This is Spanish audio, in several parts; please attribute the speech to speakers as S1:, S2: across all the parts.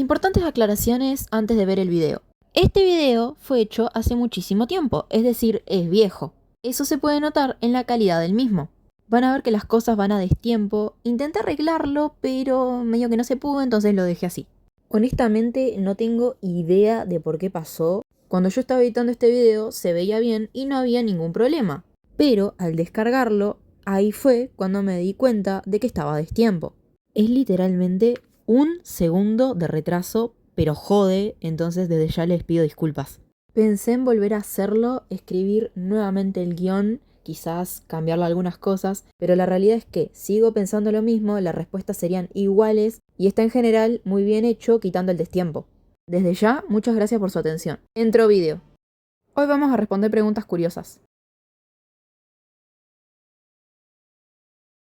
S1: Importantes aclaraciones antes de ver el video. Este video fue hecho hace muchísimo tiempo, es decir, es viejo. Eso se puede notar en la calidad del mismo. Van a ver que las cosas van a destiempo. Intenté arreglarlo, pero medio que no se pudo, entonces lo dejé así. Honestamente, no tengo idea de por qué pasó. Cuando yo estaba editando este video, se veía bien y no había ningún problema. Pero al descargarlo, ahí fue cuando me di cuenta de que estaba a destiempo. Es literalmente un segundo de retraso, pero jode, entonces desde ya les pido disculpas. Pensé en volver a hacerlo, escribir nuevamente el guión, quizás cambiarle algunas cosas, pero la realidad es que sigo pensando lo mismo, las respuestas serían iguales y está en general muy bien hecho quitando el destiempo. Desde ya, muchas gracias por su atención. Entro vídeo. Hoy vamos a responder preguntas curiosas.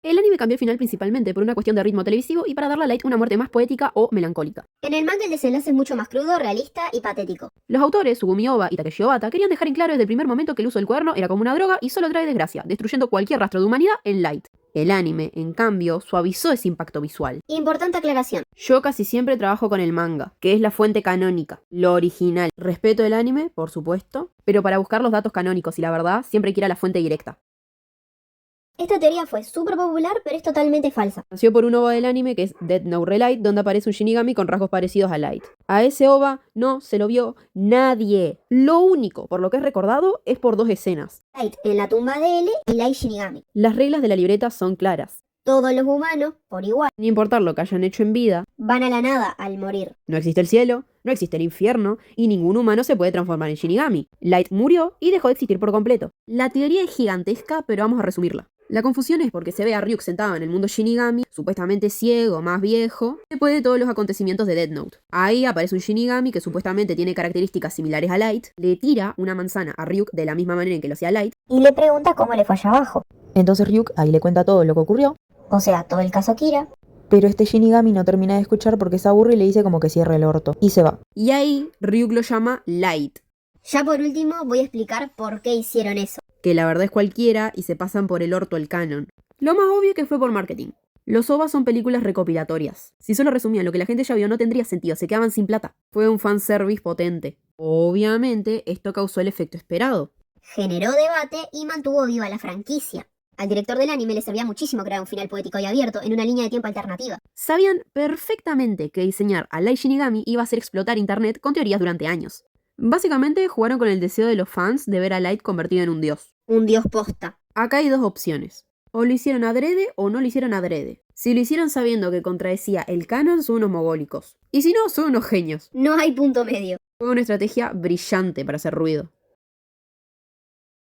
S2: El anime cambió el final principalmente por una cuestión de ritmo televisivo y para darle a Light una muerte más poética o melancólica.
S3: En el manga el desenlace es mucho más crudo, realista y patético.
S2: Los autores, Sugumi Ohba y Takeshi Obata, querían dejar en claro desde el primer momento que el uso del cuaderno era como una droga y solo trae desgracia, destruyendo cualquier rastro de humanidad en Light. El anime, en cambio, suavizó ese impacto visual.
S3: Importante aclaración.
S2: Yo casi siempre trabajo con el manga, que es la fuente canónica, lo original. Respeto el anime, por supuesto, pero para buscar los datos canónicos y la verdad, siempre quiero la fuente directa.
S3: Esta teoría fue súper popular, pero es totalmente falsa.
S2: Nació por un OVA del anime que es Death Note Relight, donde aparece un Shinigami con rasgos parecidos a Light. A ese OVA no se lo vio nadie. Lo único por lo que es recordado es por dos escenas.
S3: Light en la tumba de L y Light Shinigami.
S2: Las reglas de la libreta son claras.
S3: Todos los humanos, por igual,
S2: Sin importar lo que hayan hecho en vida,
S3: van a la nada al morir.
S2: no existe el cielo, no existe el infierno, y ningún humano se puede transformar en Shinigami. Light murió y dejó de existir por completo. La teoría es gigantesca, pero vamos a resumirla. La confusión es porque se ve a Ryuk sentado en el mundo Shinigami, supuestamente ciego, más viejo, después de todos los acontecimientos de Death Note. Ahí aparece un Shinigami que supuestamente tiene características similares a Light, le tira una manzana a Ryuk de la misma manera en que lo hacía Light,
S3: Y le pregunta cómo le fue allá abajo.
S1: Entonces Ryuk ahí le cuenta todo lo que ocurrió,
S3: O sea, todo el caso Kira.
S1: pero este Shinigami no termina de escuchar porque se aburre y le dice como que cierre el orto, y se va.
S2: y ahí Ryuk lo llama Light,
S3: Ya por último voy a explicar por qué hicieron eso.
S2: que la verdad es cualquiera y se pasan por el orto el canon. Lo más obvio que fue por marketing. Los OVAs son películas recopilatorias. Si solo resumían lo que la gente ya vio no tendría sentido, se quedaban sin plata. Fue un fanservice potente. Obviamente, esto causó el efecto esperado.
S3: Generó debate y mantuvo viva la franquicia. Al director del anime le servía muchísimo crear un final poético y abierto en una línea de tiempo alternativa.
S2: Sabían perfectamente que diseñar a Light Shinigami iba a hacer explotar internet con teorías durante años. Básicamente jugaron con el deseo de los fans de ver a Light convertido en un dios.
S3: Un dios posta.
S2: Acá hay dos opciones. O lo hicieron adrede o no lo hicieron adrede. Si lo hicieron sabiendo que contradecía el canon, son unos mogólicos. Y si no, son unos genios.
S3: No hay punto medio.
S2: Fue una estrategia brillante para hacer ruido.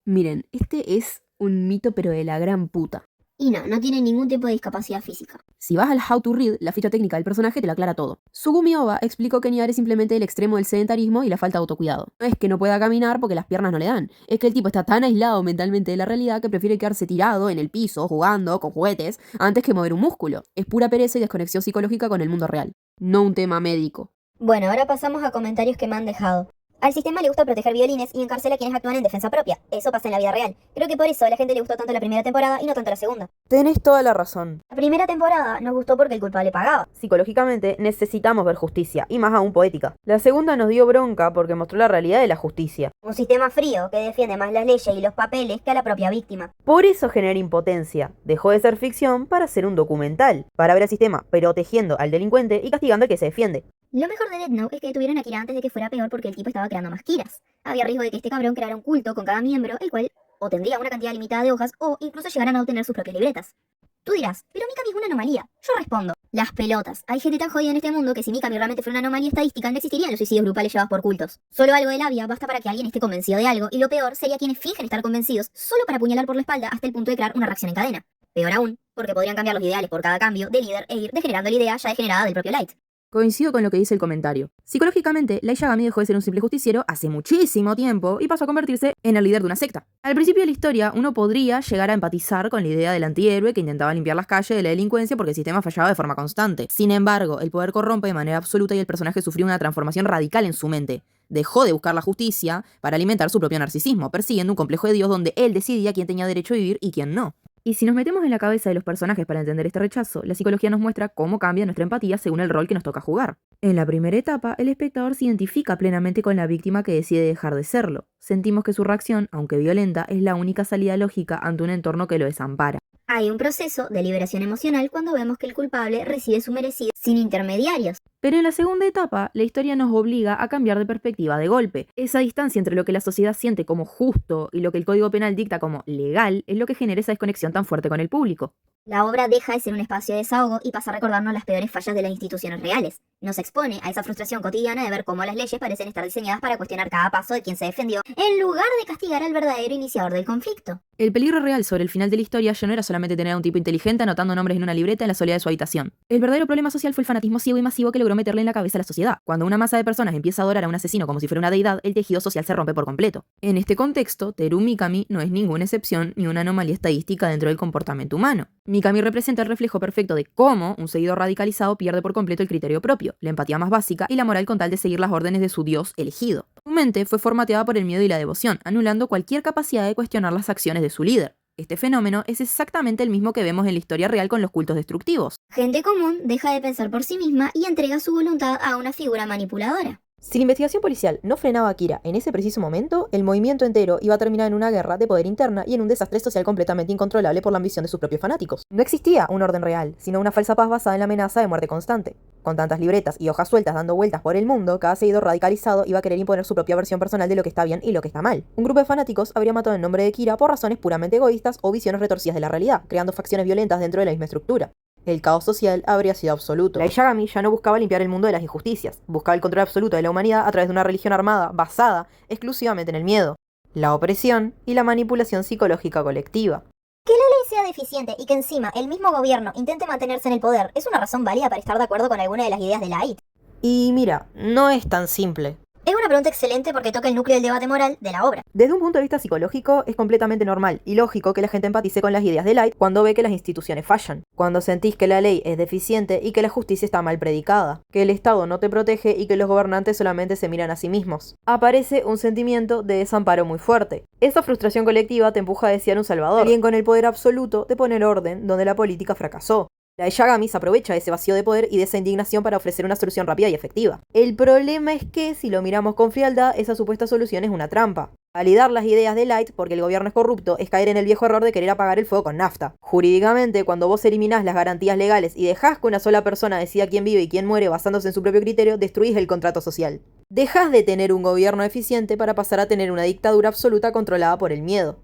S2: Miren, este es un mito pero de la gran puta.
S3: Y no tiene ningún tipo de discapacidad física.
S2: Si vas al How to Read, la ficha técnica del personaje te lo aclara todo. Sugumi Ohba explicó que Niar es simplemente el extremo del sedentarismo y la falta de autocuidado. No es que no pueda caminar porque las piernas no le dan. Es que el tipo está tan aislado mentalmente de la realidad que prefiere quedarse tirado en el piso, jugando, con juguetes, antes que mover un músculo. Es pura pereza y desconexión psicológica con el mundo real. No un tema médico.
S3: Bueno, ahora pasamos a comentarios que me han dejado. Al sistema le gusta proteger violines y encarcela a quienes actúan en defensa propia. Eso pasa en la vida real. Creo que por eso a la gente le gustó tanto la primera temporada y no tanto la segunda.
S1: Tenés toda la razón.
S3: La primera temporada nos gustó porque el culpable pagaba.
S2: Psicológicamente necesitamos ver justicia, y más aún poética. La segunda nos dio bronca porque mostró la realidad de la justicia.
S3: Un sistema frío que defiende más las leyes y los papeles que a la propia víctima.
S2: Por eso genera impotencia. Dejó de ser ficción para ser un documental. Para ver al sistema protegiendo al delincuente y castigando al que se defiende.
S3: Lo mejor de Death Note es que detuvieron a Kira antes de que fuera peor porque el tipo estaba creando más Kiras. Había riesgo de que este cabrón creara un culto con cada miembro, el cual o tendría una cantidad limitada de hojas o incluso llegaran a obtener sus propias libretas. Tú dirás, pero Mikami es una anomalía. Yo respondo, las pelotas. Hay gente tan jodida en este mundo que si Mikami realmente fuera una anomalía estadística no existirían los suicidios grupales llevados por cultos. Solo algo de labia basta para que alguien esté convencido de algo y lo peor sería quienes fingen estar convencidos solo para apuñalar por la espalda hasta el punto de crear una reacción en cadena. Peor aún, porque podrían cambiar los ideales por cada cambio de líder e ir degenerando la idea ya degenerada del propio Light.
S2: Coincido con lo que dice el comentario. Psicológicamente, Light Yagami dejó de ser un simple justiciero hace muchísimo tiempo y pasó a convertirse en el líder de una secta. Al principio de la historia, uno podría llegar a empatizar con la idea del antihéroe que intentaba limpiar las calles de la delincuencia porque el sistema fallaba de forma constante. Sin embargo, el poder corrompe de manera absoluta y el personaje sufrió una transformación radical en su mente. Dejó de buscar la justicia para alimentar su propio narcisismo, persiguiendo un complejo de Dios donde él decidía quién tenía derecho a vivir y quién no. Y si nos metemos en la cabeza de los personajes para entender este rechazo, la psicología nos muestra cómo cambia nuestra empatía según el rol que nos toca jugar. En la primera etapa, el espectador se identifica plenamente con la víctima que decide dejar de serlo. Sentimos que su reacción, aunque violenta, es la única salida lógica ante un entorno que lo desampara.
S3: Hay un proceso de liberación emocional cuando vemos que el culpable recibe su merecido sin intermediarios.
S2: Pero en la segunda etapa, la historia nos obliga a cambiar de perspectiva de golpe. Esa distancia entre lo que la sociedad siente como justo y lo que el Código Penal dicta como legal es lo que genera esa desconexión tan fuerte con el público.
S3: La obra deja de ser un espacio de desahogo y pasa a recordarnos las peores fallas de las instituciones reales. Nos expone a esa frustración cotidiana de ver cómo las leyes parecen estar diseñadas para cuestionar cada paso de quien se defendió, en lugar de castigar al verdadero iniciador del conflicto.
S2: El peligro real sobre el final de la historia ya no era solamente tener a un tipo inteligente anotando nombres en una libreta en la soledad de su habitación. El verdadero problema social fue el fanatismo ciego y masivo que logró meterle en la cabeza a la sociedad. Cuando una masa de personas empieza a adorar a un asesino como si fuera una deidad, el tejido social se rompe por completo. En este contexto, Teru Mikami no es ninguna excepción ni una anomalía estadística dentro del comportamiento humano. Mikami representa el reflejo perfecto de cómo un seguidor radicalizado pierde por completo el criterio propio, la empatía más básica y la moral con tal de seguir las órdenes de su dios elegido. Su mente fue formateada por el miedo y la devoción, anulando cualquier capacidad de cuestionar las acciones de su líder. Este fenómeno es exactamente el mismo que vemos en la historia real con los cultos destructivos.
S3: Gente común deja de pensar por sí misma y entrega su voluntad a una figura manipuladora.
S1: Si la investigación policial no frenaba a Kira en ese preciso momento, el movimiento entero iba a terminar en una guerra de poder interna y en un desastre social completamente incontrolable por la ambición de sus propios fanáticos. No existía un orden real, sino una falsa paz basada en la amenaza de muerte constante. Con tantas libretas y hojas sueltas dando vueltas por el mundo, cada seguidor radicalizado iba a querer imponer su propia versión personal de lo que está bien y lo que está mal. Un grupo de fanáticos habría matado en nombre de Kira por razones puramente egoístas o visiones retorcidas de la realidad, creando facciones violentas dentro de la misma estructura. El caos social habría sido absoluto. Light Yagami ya no buscaba limpiar el mundo de las injusticias, buscaba el control absoluto de la humanidad a través de una religión armada basada exclusivamente en el miedo, la opresión y la manipulación psicológica colectiva.
S3: Que la ley sea deficiente y que encima el mismo gobierno intente mantenerse en el poder es una razón válida para estar de acuerdo con alguna de las ideas de Light.
S1: Y mira, no es tan simple.
S3: Es una pregunta excelente porque toca el núcleo del debate moral de la obra.
S2: Desde un punto de vista psicológico, es completamente normal y lógico que la gente empatice con las ideas de Light cuando ve que las instituciones fallan, cuando sentís que la ley es deficiente y que la justicia está mal predicada, que el Estado no te protege y que los gobernantes solamente se miran a sí mismos. Aparece un sentimiento de desamparo muy fuerte. Esa frustración colectiva te empuja a desear un salvador, alguien con el poder absoluto de poner orden donde la política fracasó. Light Yagami se aprovecha de ese vacío de poder y de esa indignación para ofrecer una solución rápida y efectiva. El problema es que, si lo miramos con frialdad, esa supuesta solución es una trampa. Validar las ideas de Light porque el gobierno es corrupto es caer en el viejo error de querer apagar el fuego con nafta. Jurídicamente, cuando vos eliminás las garantías legales y dejás que una sola persona decida quién vive y quién muere basándose en su propio criterio, destruís el contrato social. Dejás de tener un gobierno eficiente para pasar a tener una dictadura absoluta controlada por el miedo.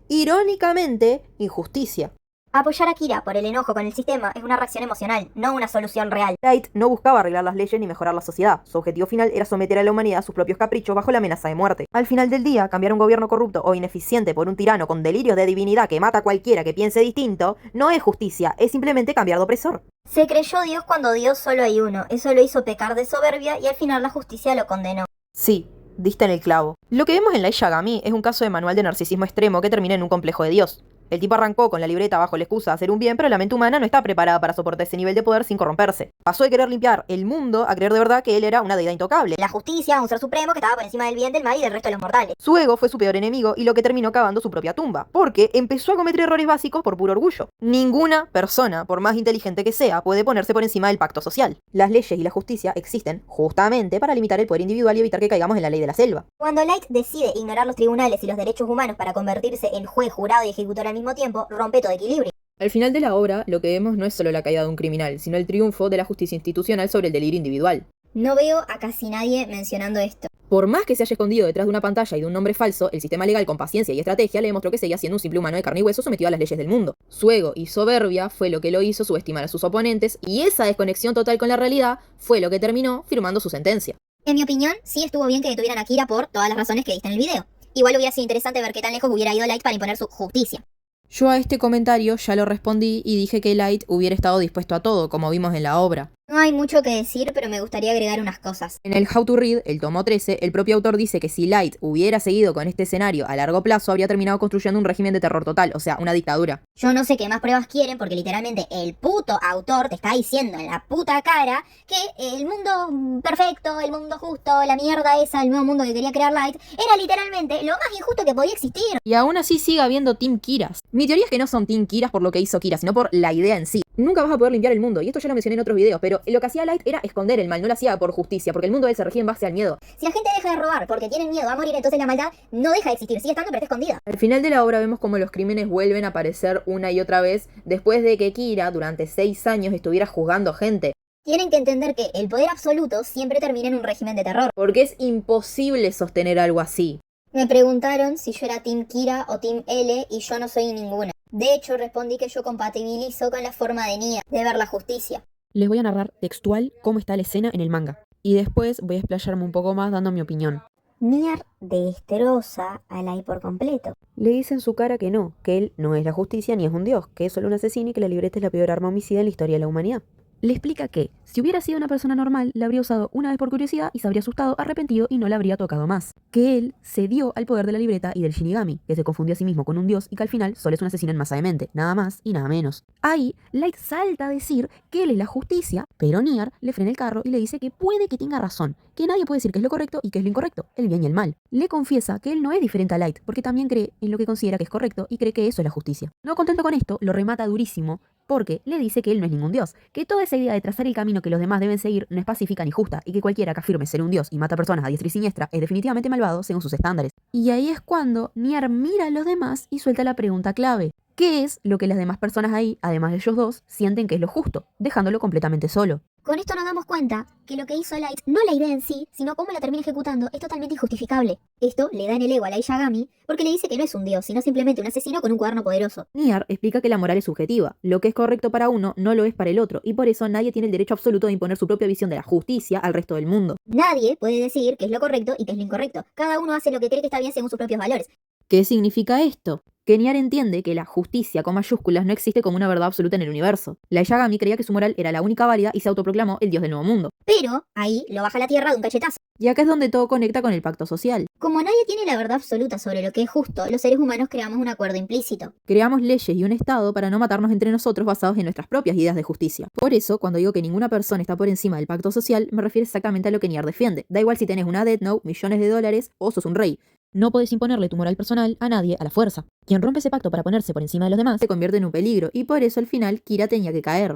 S2: Irónicamente, injusticia.
S3: Apoyar a Kira por el enojo con el sistema es una reacción emocional, no una solución real.
S2: Light no buscaba arreglar las leyes ni mejorar la sociedad. Su objetivo final era someter a la humanidad a sus propios caprichos bajo la amenaza de muerte. Al final del día, cambiar un gobierno corrupto o ineficiente por un tirano con delirios de divinidad que mata a cualquiera que piense distinto, no es justicia, es simplemente cambiar de opresor.
S3: Se creyó Dios cuando Dios solo hay uno. Eso lo hizo pecar de soberbia y al final la justicia lo condenó.
S2: Sí, diste en el clavo. Lo que vemos en Light Yagami es un caso de manual de narcisismo extremo que termina en un complejo de Dios. El tipo arrancó con la libreta bajo la excusa de hacer un bien, pero la mente humana no está preparada para soportar ese nivel de poder sin corromperse. Pasó de querer limpiar el mundo a creer de verdad que él era una deidad intocable.
S3: La justicia, un ser supremo que estaba por encima del bien, del mal y del resto de los mortales.
S2: Su ego fue su peor enemigo y lo que terminó cavando su propia tumba, porque empezó a cometer errores básicos por puro orgullo. Ninguna persona, por más inteligente que sea, puede ponerse por encima del pacto social. Las leyes y la justicia existen justamente para limitar el poder individual y evitar que caigamos en la ley de la selva.
S3: Cuando Light decide ignorar los tribunales y los derechos humanos para convertirse en juez, jurado y ejecutor al mismo tiempo, rompe todo equilibrio.
S2: Al final de la obra, lo que vemos no es solo la caída de un criminal, sino el triunfo de la justicia institucional sobre el delirio individual.
S3: No veo a casi nadie mencionando esto.
S2: Por más que se haya escondido detrás de una pantalla y de un nombre falso, el sistema legal con paciencia y estrategia le demostró que seguía siendo un simple humano de carne y hueso sometido a las leyes del mundo. Su ego y soberbia fue lo que lo hizo subestimar a sus oponentes, y esa desconexión total con la realidad fue lo que terminó firmando su sentencia.
S3: En mi opinión, sí estuvo bien que detuvieran a Kira por todas las razones que diste en el video. Igual hubiera sido interesante ver qué tan lejos hubiera ido Light para imponer su justicia.
S1: Yo a este comentario ya lo respondí y dije que Light hubiera estado dispuesto a todo, como vimos en la obra.
S3: No hay mucho que decir, pero me gustaría agregar unas cosas.
S2: En el How to Read, el tomo 13, el propio autor dice que si Light hubiera seguido con este escenario a largo plazo, habría terminado construyendo un régimen de terror total, o sea, una dictadura.
S3: Yo no sé qué más pruebas quieren porque literalmente el puto autor te está diciendo en la puta cara que el mundo perfecto, el mundo justo, la mierda esa, el nuevo mundo que quería crear Light, era literalmente lo más injusto que podía existir.
S2: Y aún así sigue habiendo Team Kiras. Mi teoría es que no son Team Kiras por lo que hizo Kira, sino por la idea en sí. Nunca vas a poder limpiar el mundo, y esto ya lo mencioné en otros videos, pero lo que hacía Light era esconder el mal, no lo hacía por justicia, porque el mundo de él se regía en base al miedo.
S3: Si la gente deja de robar porque tienen miedo a morir, entonces la maldad no deja de existir, sigue estando pero está escondida.
S2: Al final de la obra vemos como los crímenes vuelven a aparecer una y otra vez después de que Kira durante 6 años estuviera juzgando gente.
S3: Tienen que entender que el poder absoluto siempre termina en un régimen de terror.
S2: Porque es imposible sostener algo así.
S3: Me preguntaron si yo era Team Kira o Team L y yo no soy ninguna. De hecho, respondí que yo compatibilizo con la forma de Nia, de ver la justicia.
S1: Les voy a narrar textual cómo está la escena en el manga. Y después voy a explayarme un poco más dando mi opinión.
S3: Nier destroza a Light por completo.
S2: Le dice en su cara que él no es la justicia ni es un dios, que es solo un asesino y que la libreta es la peor arma homicida en la historia de la humanidad. Le explica que, si hubiera sido una persona normal, la habría usado una vez por curiosidad y se habría asustado, arrepentido y no la habría tocado más. Que él cedió al poder de la libreta y del Shinigami, que se confundió a sí mismo con un dios y que al final solo es un asesino en masa de mente, nada más y nada menos. Ahí, Light salta a decir que él es la justicia, pero Nier le frena el carro y le dice que puede que tenga razón, que nadie puede decir que es lo correcto y que es lo incorrecto, el bien y el mal. Le confiesa que él no es diferente a Light, porque también cree en lo que considera que es correcto y cree que eso es la justicia. No contento con esto, lo remata durísimo, porque le dice que él no es ningún dios, que toda esa idea de trazar el camino que los demás deben seguir no es pacífica ni justa, y que cualquiera que afirme ser un dios y mata personas a diestra y siniestra es definitivamente malvado según sus estándares. Y ahí es cuando Nier mira a los demás y suelta la pregunta clave. ¿Qué es lo que las demás personas ahí, además de ellos dos, sienten que es lo justo, dejándolo completamente solo?
S3: Con esto nos damos cuenta que lo que hizo Light, no la idea en sí, sino cómo la termina ejecutando, es totalmente injustificable. Esto le da en el ego a Light Yagami porque le dice que no es un dios, sino simplemente un asesino con un cuaderno poderoso.
S2: Nier explica que la moral es subjetiva, lo que es correcto para uno no lo es para el otro, y por eso nadie tiene el derecho absoluto de imponer su propia visión de la justicia al resto del mundo.
S3: Nadie puede decir qué es lo correcto y qué es lo incorrecto. Cada uno hace lo que cree que está bien según sus propios valores.
S2: ¿Qué significa esto? Que Nier entiende que la justicia con mayúsculas no existe como una verdad absoluta en el universo. La Yagami creía que su moral era la única válida y se autoproclamó el dios del nuevo mundo.
S3: Pero ahí lo baja a la tierra de un cachetazo.
S2: Y acá es donde todo conecta con el pacto social.
S3: Como nadie tiene la verdad absoluta sobre lo que es justo, los seres humanos creamos un acuerdo implícito.
S2: Creamos leyes y un estado para no matarnos entre nosotros basados en nuestras propias ideas de justicia. Por eso, cuando digo que ninguna persona está por encima del pacto social, me refiero exactamente a lo que Nier defiende. Da igual si tenés una Death Note, millones de dólares o sos un rey. No podés imponerle tu moral personal a nadie a la fuerza. Quien rompe ese pacto para ponerse por encima de los demás se convierte en un peligro, y por eso al final Kira tenía que caer.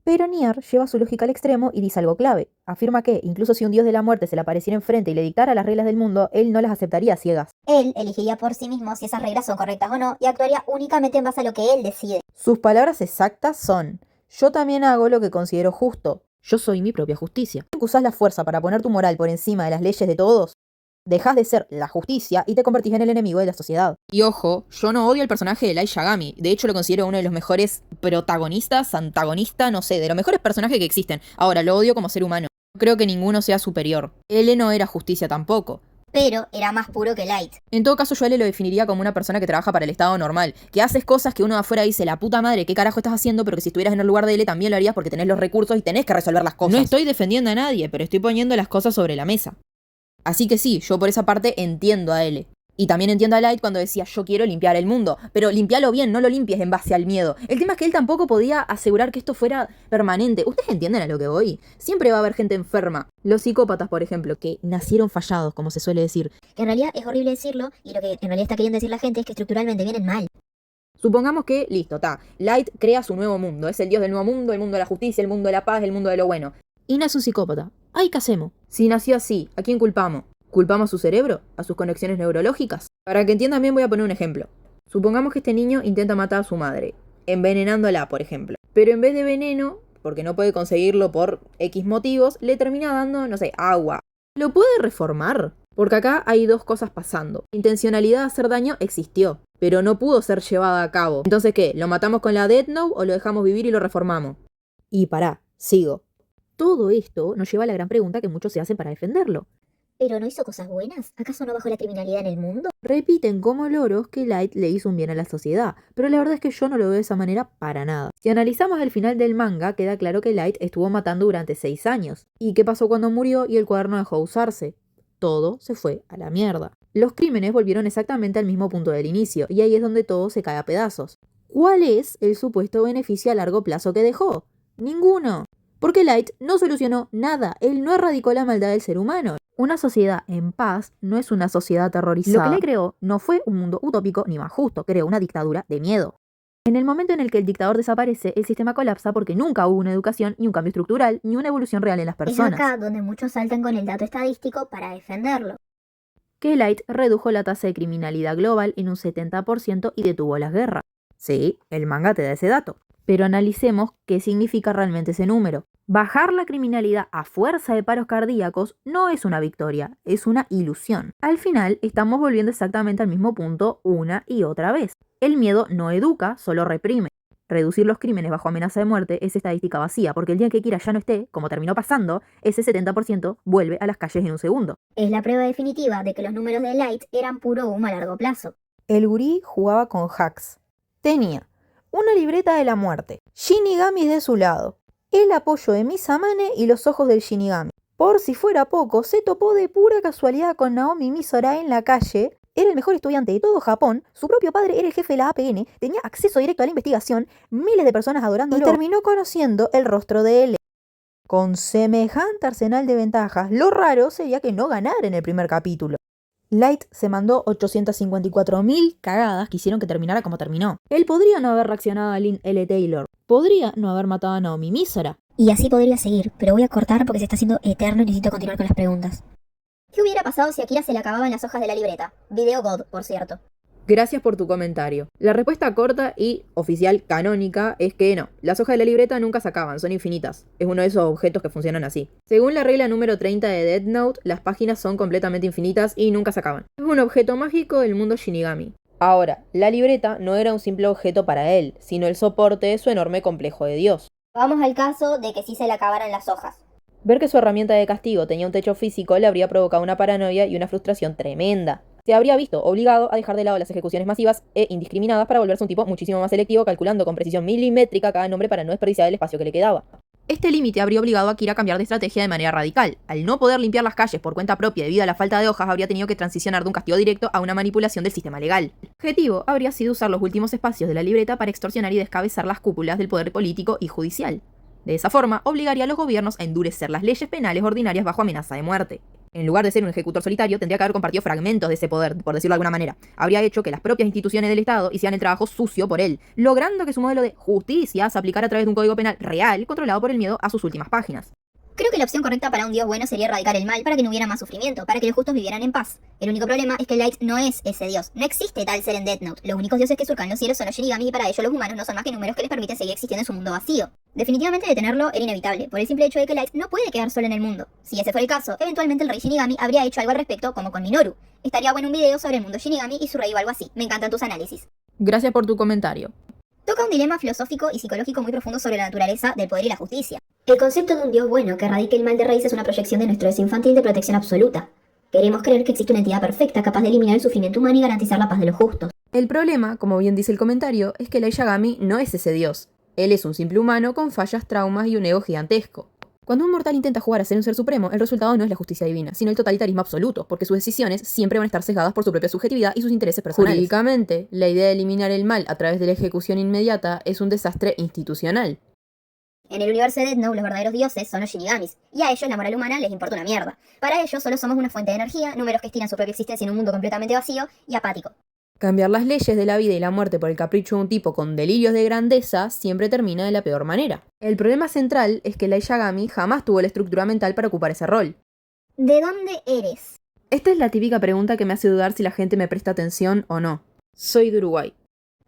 S2: Pero Nier lleva su lógica al extremo y dice algo clave. Afirma que, incluso si un dios de la muerte se le apareciera enfrente y le dictara las reglas del mundo, él no las aceptaría a ciegas.
S3: Él elegiría por sí mismo si esas reglas son correctas o no y actuaría únicamente en base a lo que él decide.
S2: Sus palabras exactas son: yo también hago lo que considero justo. Yo soy mi propia justicia. Si usás la fuerza para poner tu moral por encima de las leyes de todos, dejas de ser la justicia y te convertís en el enemigo de la sociedad. Y ojo, yo no odio al personaje de Light Yagami. De hecho, lo considero uno de los mejores protagonistas, antagonistas, no sé, de los mejores personajes que existen. Ahora, lo odio como ser humano. No creo que ninguno sea superior. L no era justicia tampoco.
S3: Pero era más puro que Light.
S2: En todo caso, yo a L lo definiría como una persona que trabaja para el Estado normal, que haces cosas que uno de afuera dice, la puta madre, ¿qué carajo estás haciendo? Pero que si estuvieras en el lugar de L también lo harías porque tenés los recursos y tenés que resolver las cosas. No estoy defendiendo a nadie, pero estoy poniendo las cosas sobre la mesa. Así que sí, yo por esa parte entiendo a L. Y también entiendo a Light cuando decía yo quiero limpiar el mundo. Pero limpialo bien, no lo limpies en base al miedo. El tema es que él tampoco podía asegurar que esto fuera permanente. ¿Ustedes entienden a lo que voy? Siempre va a haber gente enferma. Los psicópatas, por ejemplo, que nacieron fallados, como se suele decir.
S3: Que en realidad es horrible decirlo y lo que en realidad está queriendo decir la gente es que estructuralmente vienen mal.
S2: Supongamos que, listo, Light crea su nuevo mundo. Es el dios del nuevo mundo, el mundo de la justicia, el mundo de la paz, el mundo de lo bueno. Y nace un psicópata. ¡Ay, qué hacemos! Si nació así, ¿a quién culpamos? ¿Culpamos a su cerebro? ¿A sus conexiones neurológicas? Para que entiendan bien voy a poner un ejemplo. Supongamos que este niño intenta matar a su madre, envenenándola, por ejemplo. Pero en vez de veneno, porque no puede conseguirlo por X motivos, le termina dando, no sé, agua. ¿Lo puede reformar? Porque acá hay dos cosas pasando. La intencionalidad de hacer daño existió, pero no pudo ser llevada a cabo. Entonces, ¿qué? ¿Lo matamos con la Death Note o lo dejamos vivir y lo reformamos? Y sigo. Todo esto nos lleva a la gran pregunta que muchos se hacen para defenderlo.
S3: ¿Pero no hizo cosas buenas? ¿Acaso no bajó la criminalidad en el mundo?
S1: Repiten como loros que Light le hizo un bien a la sociedad, pero la verdad es que yo no lo veo de esa manera para nada. Si analizamos el final del manga, queda claro que Light estuvo matando durante 6 años. ¿Y qué pasó cuando murió y el cuaderno dejó de usarse? Todo se fue a la mierda. Los crímenes volvieron exactamente al mismo punto del inicio, y ahí es donde todo se cae a pedazos. ¿Cuál es el supuesto beneficio a largo plazo que dejó? Ninguno. Porque Light no solucionó nada, él no erradicó la maldad del ser humano. Una sociedad en paz no es una sociedad aterrorizada. Lo que le creó no fue un mundo utópico ni más justo, creó una dictadura de miedo. En el momento en el que el dictador desaparece, el sistema colapsa porque nunca hubo una educación, ni un cambio estructural, ni una evolución real en las personas.
S3: Es acá donde muchos saltan con el dato estadístico para defenderlo.
S1: Que Light redujo la tasa de criminalidad global en un 70% y detuvo las guerras. Sí, el manga te da ese dato. Pero analicemos qué significa realmente ese número. Bajar la criminalidad a fuerza de paros cardíacos no es una victoria, es una ilusión. Al final estamos volviendo exactamente al mismo punto una y otra vez. El miedo no educa, solo reprime. Reducir los crímenes bajo amenaza de muerte es estadística vacía, porque el día que Kira ya no esté, como terminó pasando, ese 70% vuelve a las calles en un segundo.
S3: Es la prueba definitiva de que los números de Light eran puro humo a largo plazo.
S1: El gurí jugaba con hacks. Tenía una libreta de la muerte, shinigamis de su lado, el apoyo de Misamane y los ojos del Shinigami. Por si fuera poco, se topó de pura casualidad con Naomi Misora en la calle. Era el mejor estudiante de todo Japón, su propio padre era el jefe de la APN, tenía acceso directo a la investigación, miles de personas adorándolo, y terminó conociendo el rostro de él. Con semejante arsenal de ventajas, lo raro sería que no ganara en el primer capítulo. Light se mandó 854.000 cagadas que hicieron que terminara como terminó. Él podría no haber reaccionado a Lynn L. Taylor. Podría no haber matado a Naomi Misora.
S3: Y así podría seguir, pero voy a cortar porque se está haciendo eterno y necesito continuar con las preguntas. ¿Qué hubiera pasado si Akira se le acababan las hojas de la libreta? Video God, por cierto.
S2: Gracias por tu comentario. La respuesta corta y oficial canónica es que no, las hojas de la libreta nunca se acaban, son infinitas. Es uno de esos objetos que funcionan así. Según la regla número 30 de Death Note, las páginas son completamente infinitas y nunca se acaban. Es un objeto mágico del mundo Shinigami. Ahora, la libreta no era un simple objeto para él, sino el soporte de su enorme complejo de Dios.
S3: Vamos al caso de que sí se le acabaran las hojas.
S2: Ver que su herramienta de castigo tenía un techo físico le habría provocado una paranoia y una frustración tremenda. Se habría visto obligado a dejar de lado las ejecuciones masivas e indiscriminadas para volverse un tipo muchísimo más selectivo, calculando con precisión milimétrica cada nombre para no desperdiciar el espacio que le quedaba. Este límite habría obligado a Akira a cambiar de estrategia de manera radical. Al no poder limpiar las calles por cuenta propia debido a la falta de hojas, habría tenido que transicionar de un castigo directo a una manipulación del sistema legal. El objetivo habría sido usar los últimos espacios de la libreta para extorsionar y descabezar las cúpulas del poder político y judicial. De esa forma, obligaría a los gobiernos a endurecer las leyes penales ordinarias bajo amenaza de muerte. En lugar de ser un ejecutor solitario, tendría que haber compartido fragmentos de ese poder, por decirlo de alguna manera. Habría hecho que las propias instituciones del Estado hicieran el trabajo sucio por él, logrando que su modelo de justicia se aplicara a través de un código penal real, controlado por el miedo a sus últimas páginas.
S3: Creo que la opción correcta para un dios bueno sería erradicar el mal para que no hubiera más sufrimiento, para que los justos vivieran en paz. El único problema es que Light no es ese dios. No existe tal ser en Death Note. Los únicos dioses que surcan los cielos son los Shinigami y para ello los humanos no son más que números que les permiten seguir existiendo en su mundo vacío. Definitivamente detenerlo era inevitable, por el simple hecho de que Light no puede quedar solo en el mundo. Si ese fue el caso, eventualmente el rey Shinigami habría hecho algo al respecto, como con Minoru. Estaría bueno un video sobre el mundo Shinigami y su rey o algo así. Me encantan tus análisis.
S2: Gracias por tu comentario.
S3: Toca un dilema filosófico y psicológico muy profundo sobre la naturaleza del poder y la justicia. El concepto de un dios bueno que erradique el mal de raíz es una proyección de nuestro deseo infantil de protección absoluta. Queremos creer que existe una entidad perfecta capaz de eliminar el sufrimiento humano y garantizar la paz de los justos.
S2: El problema, como bien dice el comentario, es que Light Yagami no es ese dios. Él es un simple humano con fallas, traumas y un ego gigantesco. Cuando un mortal intenta jugar a ser un ser supremo, el resultado no es la justicia divina, sino el totalitarismo absoluto, porque sus decisiones siempre van a estar sesgadas por su propia subjetividad y sus intereses personales. Jurídicamente, la idea de eliminar el mal a través de la ejecución inmediata es un desastre institucional.
S3: En el universo de Death Note, los verdaderos dioses son los Shinigamis, y a ellos la moral humana les importa una mierda. Para ellos solo somos una fuente de energía, números que estiran su propia existencia en un mundo completamente vacío y apático.
S2: Cambiar las leyes de la vida y la muerte por el capricho de un tipo con delirios de grandeza siempre termina de la peor manera. El problema central es que Light Yagami jamás tuvo la estructura mental para ocupar ese rol.
S3: ¿De dónde eres?
S2: Esta es la típica pregunta que me hace dudar si la gente me presta atención o no. Soy de Uruguay.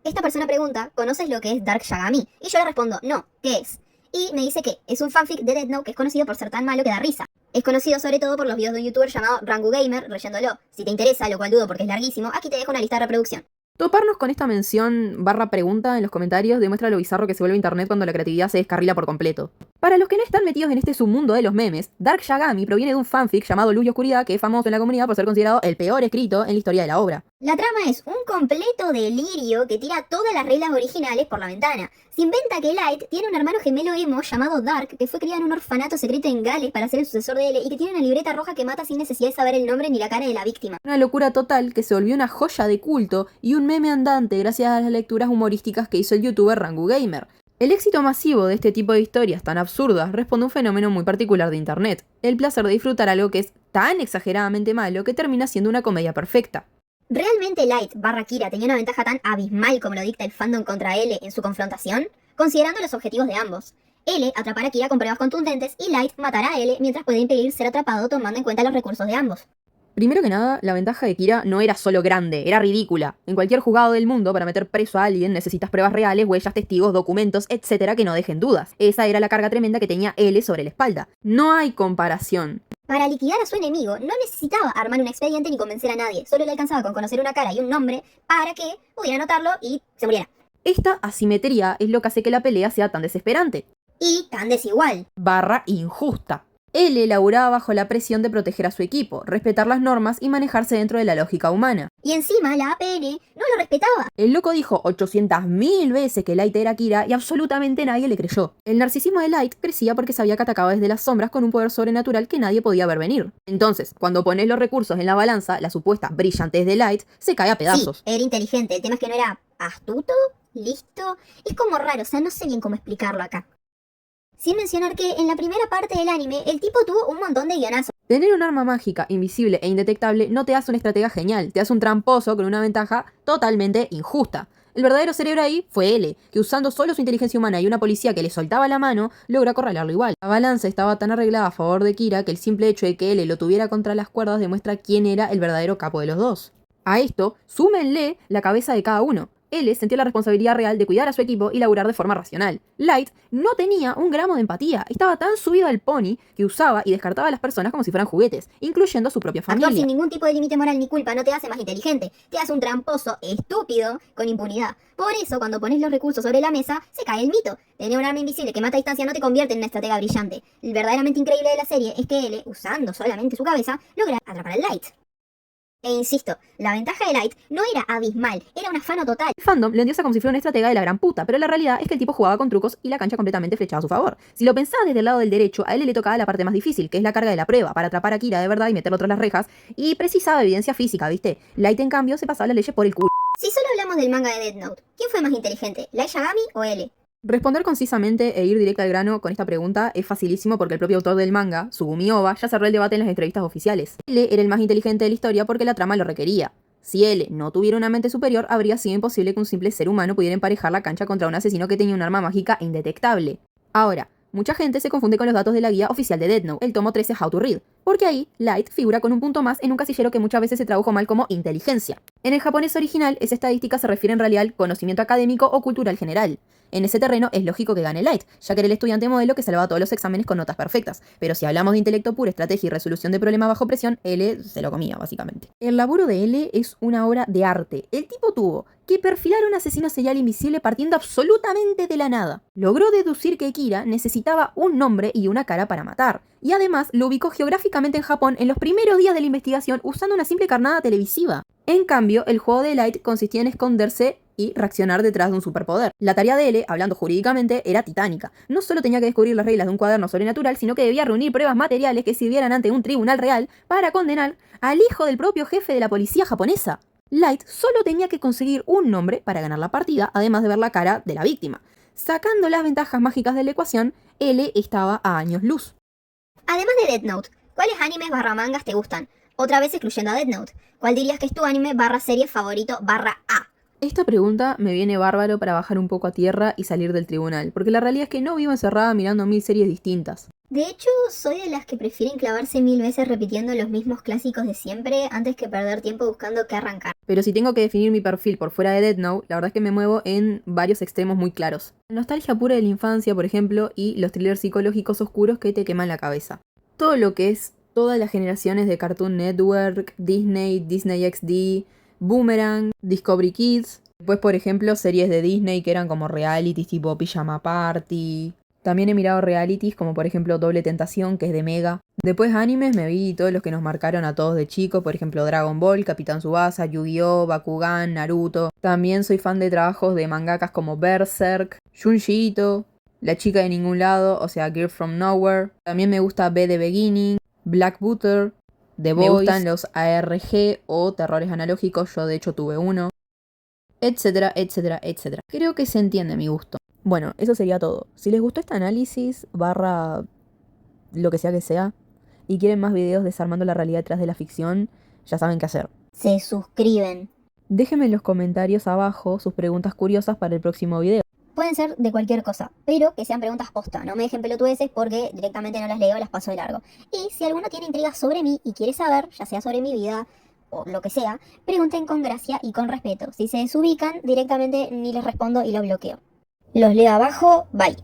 S3: Esta persona pregunta, ¿conoces lo que es Dark Yagami? Y yo le respondo, no, ¿qué es? Y me dice que es un fanfic de Death Note que es conocido por ser tan malo que da risa. Es conocido sobre todo por los videos de un youtuber llamado Rangu Gamer, leyéndolo. Si te interesa, lo cual dudo porque es larguísimo, aquí te dejo una lista de reproducción.
S2: Toparnos con esta mención / pregunta en los comentarios demuestra lo bizarro que se vuelve internet cuando la creatividad se descarrila por completo. Para los que no están metidos en este submundo de los memes, Dark Yagami proviene de un fanfic llamado Luz y Oscuridad que es famoso en la comunidad por ser considerado el peor escrito en la historia de la obra.
S3: La trama es un completo delirio que tira todas las reglas originales por la ventana. Se inventa que Light tiene un hermano gemelo emo llamado Dark, que fue criado en un orfanato secreto en Gales para ser el sucesor de L, y que tiene una libreta roja que mata sin necesidad de saber el nombre ni la cara de la víctima.
S2: Una locura total que se volvió una joya de culto y un meme andante gracias a las lecturas humorísticas que hizo el youtuber Rangu Gamer. El éxito masivo de este tipo de historias tan absurdas responde a un fenómeno muy particular de internet, el placer de disfrutar algo que es tan exageradamente malo que termina siendo una comedia perfecta.
S3: ¿Realmente Light / Kira tenía una ventaja tan abismal como lo dicta el fandom contra L en su confrontación? Considerando los objetivos de ambos. L atrapará a Kira con pruebas contundentes y Light matará a L mientras puede impedir ser atrapado tomando en cuenta los recursos de ambos.
S2: Primero que nada, la ventaja de Kira no era solo grande, era ridícula. En cualquier juzgado del mundo, para meter preso a alguien necesitas pruebas reales, huellas, testigos, documentos, etcétera, que no dejen dudas. Esa era la carga tremenda que tenía L sobre la espalda. No hay comparación.
S3: Para liquidar a su enemigo, no necesitaba armar un expediente ni convencer a nadie, solo le alcanzaba con conocer una cara y un nombre para que pudiera notarlo y se muriera.
S2: Esta asimetría es lo que hace que la pelea sea tan desesperante.
S3: Y tan desigual.
S2: / injusta. L laburaba bajo la presión de proteger a su equipo, respetar las normas y manejarse dentro de la lógica humana.
S3: Y encima la APN no lo respetaba.
S2: El loco dijo 800.000 veces que Light era Kira y absolutamente nadie le creyó. El narcisismo de Light crecía porque sabía que atacaba desde las sombras con un poder sobrenatural que nadie podía ver venir. Entonces, cuando pones los recursos en la balanza, la supuesta brillantez de Light se cae a pedazos.
S3: Sí, era inteligente, el tema es que no era astuto, listo. Es como raro, o sea, no sé bien cómo explicarlo acá. Sin mencionar que en la primera parte del anime el tipo tuvo un montón de guionazos.
S2: Tener un arma mágica, invisible e indetectable no te hace un estratega genial, te hace un tramposo con una ventaja totalmente injusta. El verdadero cerebro ahí fue L, que usando solo su inteligencia humana y una policía que le soltaba la mano, logra acorralarlo igual. La balanza estaba tan arreglada a favor de Kira que el simple hecho de que L lo tuviera contra las cuerdas demuestra quién era el verdadero capo de los dos. A esto, súmenle la cabeza de cada uno. L sentía la responsabilidad real de cuidar a su equipo y laburar de forma racional. Light no tenía un gramo de empatía, estaba tan subido al pony que usaba y descartaba a las personas como si fueran juguetes, incluyendo a su propia familia.
S3: Actuar sin ningún tipo de límite moral ni culpa no te hace más inteligente, te hace un tramposo estúpido con impunidad. Por eso, cuando pones los recursos sobre la mesa, se cae el mito. Tener un arma invisible que mata a distancia no te convierte en una estratega brillante. El verdaderamente increíble de la serie es que L, usando solamente su cabeza, logra atrapar al Light. E insisto, la ventaja de Light no era abismal, era un afano total.
S2: El fandom le endiosa como si fuera una estratega de la gran puta, pero la realidad es que el tipo jugaba con trucos y la cancha completamente flechaba a su favor. Si lo pensás desde el lado del derecho, a él le tocaba la parte más difícil, que es la carga de la prueba, para atrapar a Kira de verdad y meterlo tras las rejas, y precisaba evidencia física, ¿viste? Light, en cambio, se pasaba las leyes por el culo.
S3: Si solo hablamos del manga de Death Note, ¿quién fue más inteligente, Light Yagami o L?
S2: Responder concisamente e ir directo al grano con esta pregunta es facilísimo porque el propio autor del manga, Tsugumi Ohba, ya cerró el debate en las entrevistas oficiales. L era el más inteligente de la historia porque la trama lo requería. Si L no tuviera una mente superior, habría sido imposible que un simple ser humano pudiera emparejar la cancha contra un asesino que tenía un arma mágica indetectable. Ahora, mucha gente se confunde con los datos de la guía oficial de Death Note, el tomo 13 How to Read, porque ahí Light figura con un punto más en un casillero que muchas veces se tradujo mal como inteligencia. En el japonés original, esa estadística se refiere en realidad al conocimiento académico o cultural general. En ese terreno es lógico que gane Light, ya que era el estudiante modelo que salvaba todos los exámenes con notas perfectas. Pero si hablamos de intelecto puro, estrategia y resolución de problemas bajo presión, L se lo comía, básicamente. El laburo de L es una obra de arte. El tipo tuvo que perfilar a un asesino serial invisible partiendo absolutamente de la nada. Logró deducir que Kira necesitaba un nombre y una cara para matar. Y además lo ubicó geográficamente en Japón en los primeros días de la investigación usando una simple carnada televisiva. En cambio, el juego de Light consistía en esconderse y reaccionar detrás de un superpoder. La tarea de L, hablando jurídicamente, era titánica. No solo tenía que descubrir las reglas de un cuaderno sobrenatural, sino que debía reunir pruebas materiales que sirvieran ante un tribunal real para condenar al hijo del propio jefe de la policía japonesa. Light solo tenía que conseguir un nombre para ganar la partida, además de ver la cara de la víctima. Sacando las ventajas mágicas de la ecuación, L estaba a años luz.
S3: Además de Death Note, ¿cuáles animes / mangas te gustan? Otra vez excluyendo a Death Note. ¿Cuál dirías que es tu anime / serie favorito /A?
S2: Esta pregunta me viene bárbaro para bajar un poco a tierra y salir del tribunal, porque la realidad es que no vivo encerrada mirando 1000 series distintas.
S3: De hecho, soy de las que prefieren clavarse 1000 veces repitiendo los mismos clásicos de siempre antes que perder tiempo buscando qué arrancar.
S2: Pero si tengo que definir mi perfil por fuera de Death Note, la verdad es que me muevo en varios extremos muy claros. Nostalgia pura de la infancia, por ejemplo, y los thrillers psicológicos oscuros que te queman la cabeza. Todo lo que es todas las generaciones de Cartoon Network, Disney, Disney XD, Boomerang, Discovery Kids. Después, por ejemplo, series de Disney que eran como realities tipo Pijama Party. También he mirado realities como por ejemplo Doble Tentación, que es de Mega. Después animes me vi todos los que nos marcaron a todos de chico, por ejemplo Dragon Ball, Capitán Tsubasa, Yu-Gi-Oh, Bakugan, Naruto. También soy fan de trabajos de mangakas como Berserk, Junji Ito, La chica de ningún lado, o sea Girl from Nowhere. También me gusta B The Beginning, Black Butter, The Boys. Me gustan los ARG o terrores analógicos, yo de hecho tuve uno. Etcétera, etcétera, etcétera. Creo que se entiende mi gusto. Bueno, eso sería todo. Si les gustó este análisis, barra lo que sea, y quieren más videos desarmando la realidad detrás de la ficción, ya saben qué hacer.
S3: Se suscriben.
S2: Déjenme en los comentarios abajo sus preguntas curiosas para el próximo video.
S3: Pueden ser de cualquier cosa, pero que sean preguntas posta. No me dejen pelotudeces porque directamente no las leo, las paso de largo. Y si alguno tiene intrigas sobre mí y quiere saber, ya sea sobre mi vida o lo que sea, pregunten con gracia y con respeto. Si se desubican, directamente ni les respondo y lo bloqueo. Los leo abajo, bye.